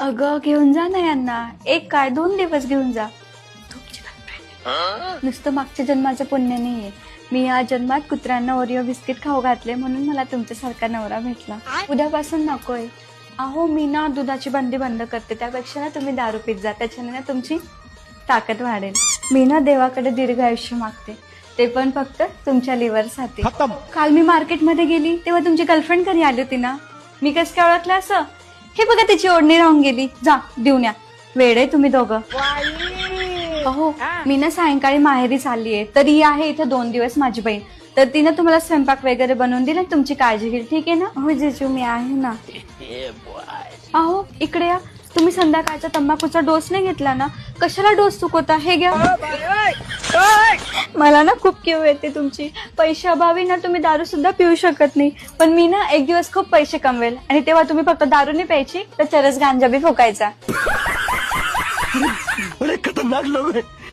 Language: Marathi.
अगं घेऊन जा ना यांना, एक काय 2 दिवस घेऊन जा. नुसतं मागच्या जन्माचं पुण्य नाहीये. मी या जन्मात कुत्र्यांना ओरिओ बिस्किट खाऊ घातले म्हणून मला तुमच्यासारखा नवरा भेटला. उद्यापासून नकोय. अहो मी ना दुधाची बंदी बंद करते, त्यापेक्षा ना तुम्ही दारू पित जा, त्याच्याने ना तुमची ताकद वाढेल. मी ना देवाकडे दीर्घ आयुष्य मागते, ते पण फक्त तुमच्या लिव्हरसाठी. काल मी मार्केटमध्ये गेली तेव्हा तुमची गर्लफ्रेंड घरी आली होती ना, मी कसं काय ओळखलं असं? हे बघा तिची ओढणी राहून गेली, जा देऊन या. वेडे तुम्ही दोघं. अहो मी ना सायंकाळी माहेरी चाललीये, तर ही आहे इथे 2 दिवस माझी बहीण, तर तिने तुम्हाला स्वयंपाक वगैरे बनवून दिला, तुमची काळजी घेईल, ठीक आहे ना? हो जिजू मी आहे ना. अहो इकडे या. तुम्ही संध्याकाळचा तंबाखूचा डोस नाही घेतला ना, कशाला डोस चुकवता? हे घ्या. मला ना खूप कीव येते तुमची. पैशाअभावी ना तुम्ही दारू सुद्धा पिऊ शकत नाही, पण मी ना एक दिवस खूप पैसे कमवेल आणि तेव्हा तुम्ही फक्त दारू नाही प्यायची तर चरस गांजा बी फुकायचा. बड़े खतरनाक लोग हैं.